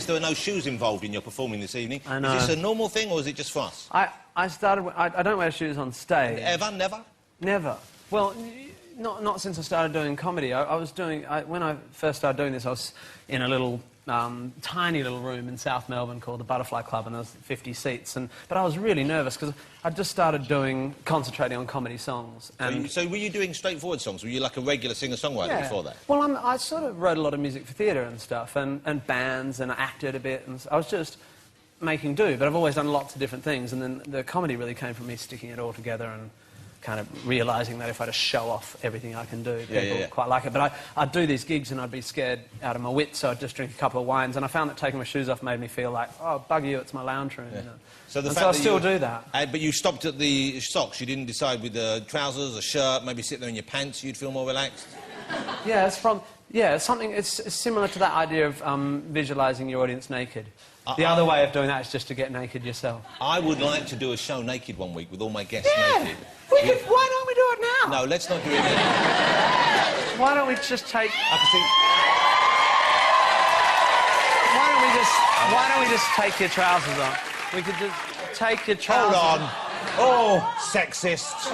There are no shoes involved in your performing this evening. I know. Is this a normal thing, or is it just for us? I don't wear shoes on stage. Ever? Never? Never. Well, not since I started doing comedy. When I first started doing this, I was in a little, tiny little room in South Melbourne called the Butterfly Club, and there was 50 seats. But I was really nervous because I'd just started concentrating on comedy songs. And So were you doing straightforward songs? Were you like a regular singer-songwriter before that? Well, I sort of wrote a lot of music for theatre and stuff, and bands, and I acted a bit, and I was just making do. But I've always done lots of different things, and then the comedy really came from me sticking it all together and kind of realising that if I just show off everything I can do, people quite like it. But I'd do these gigs and I'd be scared out of my wits, so I'd just drink a couple of wines, and I found that taking my shoes off made me feel like, oh, bugger you, it's my lounge room, you know. So I still do that. But you stopped at the socks. You didn't decide with the trousers, a shirt, maybe sit there in your pants, you'd feel more relaxed? Yeah, it's similar to that idea of visualising your audience naked. The other way of doing that is just to get naked yourself. I would like to do a show naked one week with all my guests naked. Why don't we do it now? No, let's not do it now. Why don't we just take... I can think... Why don't we just take your trousers off? We could just take your trousers Hold on. Oh, sexists.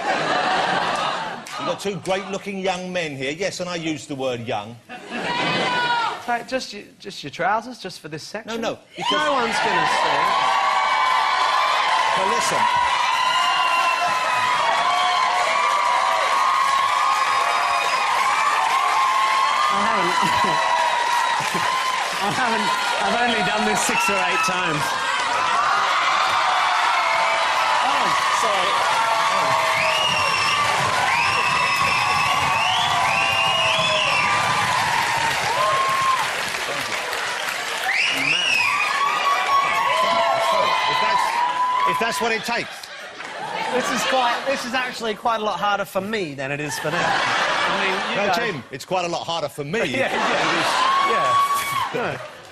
You've got two great-looking young men here. Yes, and I use the word young. Just your trousers, just for this section? No, because... No one's going to see. Well, listen. I've only done this 6 or 8 times. Oh, sorry. If that's what it takes. This is actually quite a lot harder for me than it is for them. I mean, No, Tim, it's quite a lot harder for me. Yeah.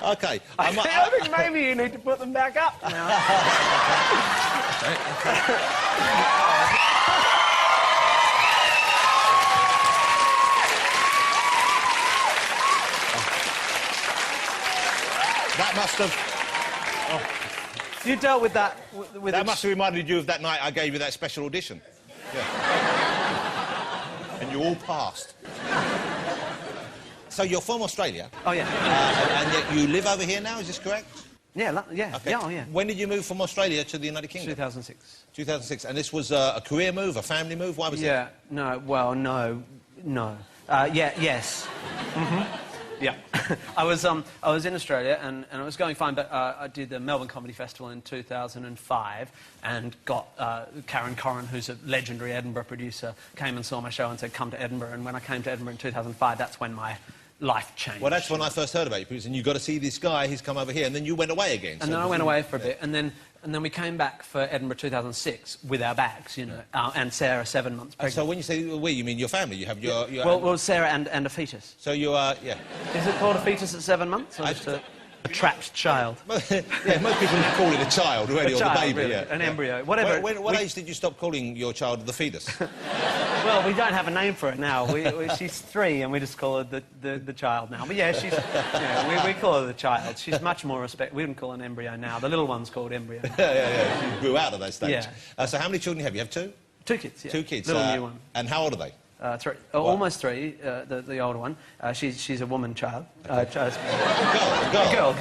Okay. I think maybe you need to put them back up now. That must have... You dealt with that... That must have reminded you of that night I gave you that special audition. Yeah. And you all passed. So you're from Australia? Oh, yeah. And yet you live over here now, is this correct? Yeah, Okay. Yeah, oh, yeah. When did you move from Australia to the United Kingdom? 2006. 2006. And this was a career move, a family move? Why was it? Yeah, no. Yes. Yeah. I was in Australia and I was going fine, but I did the Melbourne Comedy Festival in 2005 and got Karen Corrin, who's a legendary Edinburgh producer, came and saw my show and said, come to Edinburgh. And when I came to Edinburgh in 2005, that's when my life changed. Well, that's when I first heard about you, and you've got to see this guy, he's come over here, and then you went away again. And then I went away for a bit, and then we came back for Edinburgh 2006 with our bags, you know, and Sarah 7 months pregnant. So when you say we, you mean your family? You have your... Well, Sarah and a fetus. So you are, yeah. Is it called a fetus at 7 months, or just a trapped child? Yeah, most people call it a child, really, or the baby, really. yeah. An embryo, whatever. What age did you stop calling your child the fetus? Well, we don't have a name for it now. She's 3 and we just call her the child now. But yeah, we call her the child. She's much more we wouldn't call her an embryo now. The little one's called embryo. Yeah. You grew out of that stage. Yeah. So how many children do you have? You have 2? 2 kids, yeah. 2 kids. Little new one. And how old are they? 3. Almost 3, the older one. She's a woman child. Girl.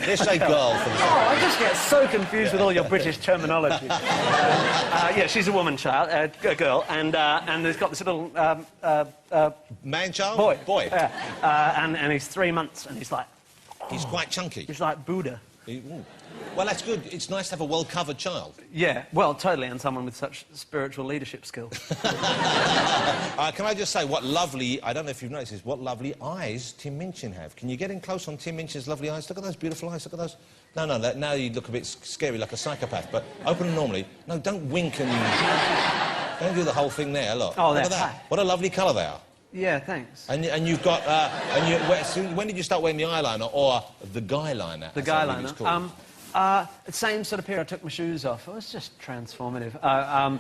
Let's say girl for the second. I just get so confused with all your British terminology. Yeah, she's a woman child, a girl, and there's got this little... Man child? Boy. Yeah. And he's 3 months, and he's like... He's quite chunky. He's like Buddha. Well, that's good. It's nice to have a well-covered child. Yeah, well, totally, and someone with such spiritual leadership skills. Can I just say what lovely... I don't know if you've noticed this, what lovely eyes Tim Minchin have. Can you get in close on Tim Minchin's lovely eyes? Look at those beautiful eyes, look at those. No, now you look a bit scary, like a psychopath, but open them normally. No, don't wink and... Don't do the whole thing there, look. Oh, look that's at that. high. What a lovely colour they are. Yeah, thanks. And you've got... when did you start wearing the eyeliner, or the guy-liner? The guy-liner? Same sort of period I took my shoes off. It was just transformative. I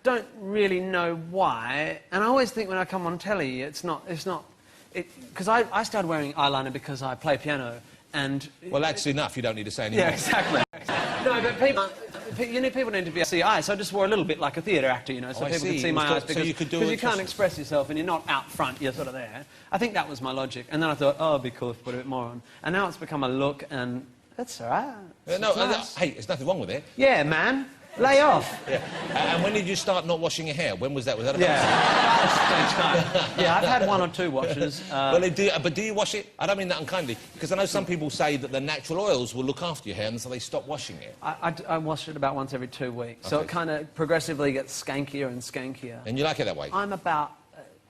don't really know why. And I always think when I come on telly, it's not because I started wearing eyeliner because I play piano, and... Well, that's enough. You don't need to say anything. Yeah, exactly. No, but people need to be able to see eyes, so I just wore a little bit like a theatre actor, you know, so people could see my eyes, because you can't express yourself and you're not out front, you're sort of there. I think that was my logic. And then I thought, oh, it'd be cool if I put a bit more on. And now it's become a look, and that's all right. Nice. Hey, there's nothing wrong with it. Yeah, man. Lay off. Yeah. And when did you start not washing your hair? When was that? Was that a Yeah, I've had 1 or 2 washes. Well, but do you wash it? I don't mean that unkindly, because I know some people say that the natural oils will look after your hair, and so they stop washing it. I wash it about once every 2 weeks, so it kind of progressively gets skankier and skankier. And you like it that way? I'm about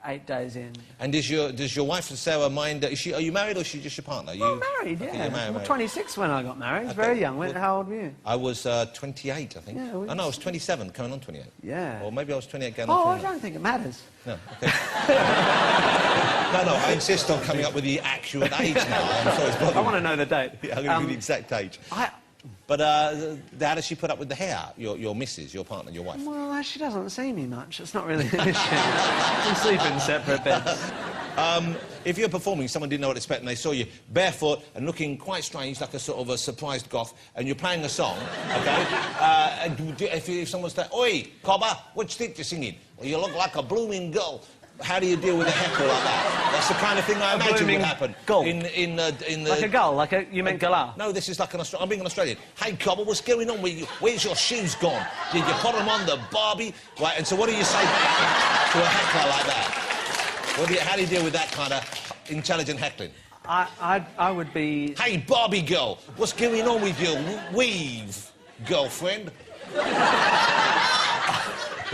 8 days in. And does your wife Sarah mind? Are you married or is she just your partner? Well, married, yeah. Okay, I was 26 when I got married. Very young. How old were you? I was 28, I think. Yeah, I was 27, coming on 28. Yeah. Or maybe I was 28 going on 29. I don't think it matters. No, okay. No, I insist on coming up with the accurate age now. I'm sorry, it's bothering me. I want to know the date. Yeah, I'm going to give you the exact age. But how does she put up with the hair, your missus, your partner, your wife? Well, she doesn't see me much. It's not really an issue. We sleep in separate beds. If you're performing, someone didn't know what to expect, and they saw you barefoot and looking quite strange, like a sort of a surprised goth, and you're playing a song, OK? If someone said, "Oi, cobber, what stick you singing?" Well, you look like a blooming girl. How do you deal with a heckle like that? That's the kind of thing I imagine would happen. Gull. In the... Like a gull? You meant galah? No, this is like I'm being an Australian. Hey, cobber, what's going on with you? Where's your shoes gone? Did you put them on the Barbie? Right, and so what do you say back to a heckler like that? How do you deal with that kind of intelligent heckling? I would be... Hey, Barbie girl, what's going on with your weave, girlfriend?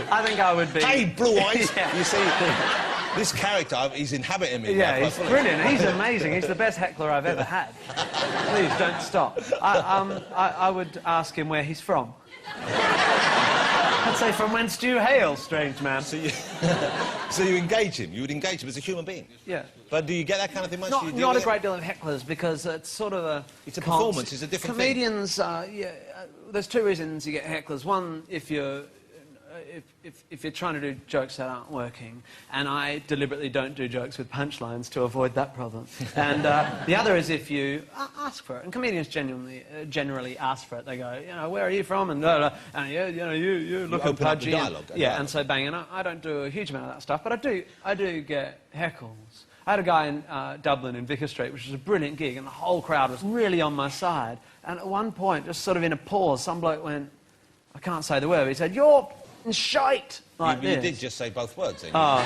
I think I would be... Hey, Blue Eyes! Yeah. You see, this character, he's inhabiting me. Yeah, he's brilliant. He's amazing. He's the best heckler I've ever had. Please, don't stop. I would ask him where he's from. I'd say, from whence do you hail, strange man? So you engage him? You would engage him as a human being? Yeah. But do you get that kind of thing much? Not a great deal of hecklers, because it's sort of a... It's a performance, it's a different thing. Comedians, there's 2 reasons you get hecklers. One, if you're trying to do jokes that aren't working, and I deliberately don't do jokes with punchlines to avoid that problem. And the other is if you ask for it, and comedians generally ask for it. They go, you know, where are you from? And you're looking pudgy. And so bang. And I don't do a huge amount of that stuff, but I do get heckles. I had a guy in Dublin in Vicar Street, which was a brilliant gig, and the whole crowd was really on my side. And at one point, just sort of in a pause, some bloke went, I can't say the word, but he said, "You're shite!" Like you did just say both words, didn't you? Oh,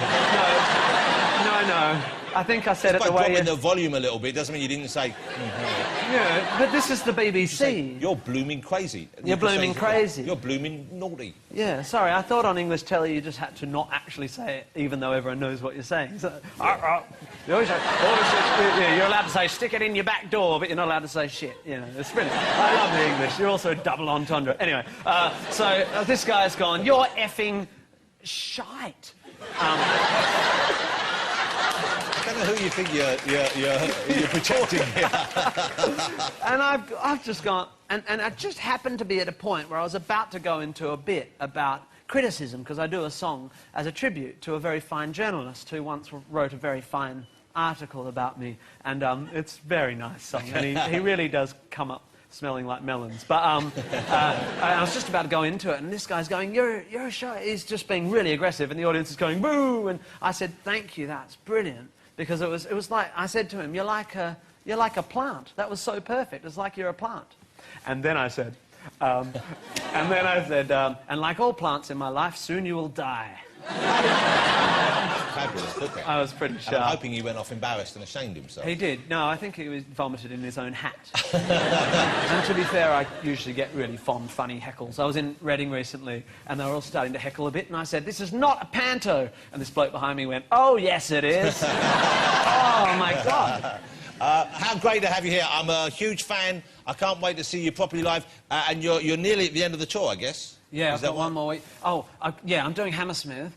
no. I think I said it the way... By dropping the volume a little bit doesn't mean you didn't say... Yeah, but this is the BBC. You're blooming crazy. You're blooming crazy. You're blooming naughty. Yeah, sorry, I thought on English telly you just had to not actually say it, even though everyone knows what you're saying. So, you're allowed to say, stick it in your back door, but you're not allowed to say shit. You know, it's brilliant. I love the English. You're also a double entendre. Anyway, so this guy's gone, "You're effing shite." I don't know who you think you're protecting here. And I've just gone, and I just happened to be at a point where I was about to go into a bit about criticism, because I do a song as a tribute to a very fine journalist who once wrote a very fine article about me, and it's a very nice song, and he really does come up smelling like melons. But I was just about to go into it, and this guy's going, you're a shite. He's just being really aggressive, and the audience is going, boo! And I said, thank you, that's brilliant. Because it was like, I said to him, you're like a plant. That was so perfect. It's like you're a plant. And then I said, and like all plants in my life, soon you will die. Fabulous, okay. I was pretty sharp. I'm hoping he went off embarrassed and ashamed himself. He did. No, I think he was vomited in his own hat. And to be fair, I usually get really fond, funny heckles. I was in Reading recently, and they were all starting to heckle a bit, and I said, "This is not a panto." And this bloke behind me went, "Oh, yes, it is." Oh, my God. How great to have you here. I'm a huge fan. I can't wait to see you properly live. And you're nearly at the end of the tour, I guess. Yeah, I've got one more week. Oh, yeah, I'm doing Hammersmith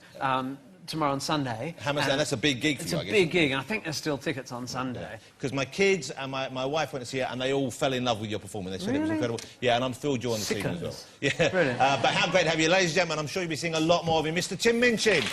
tomorrow on Sunday. Hammersmith, that's a big gig for you, I guess. It's a big gig, and I think there's still tickets on Sunday. Because my kids and my wife went to see it, and they all fell in love with your performance. They said it was incredible. Yeah, and I'm thrilled you're on the scene as well. Yeah. Brilliant. But how great to have you. Ladies and gentlemen, I'm sure you'll be seeing a lot more of him. Mr. Tim Minchin.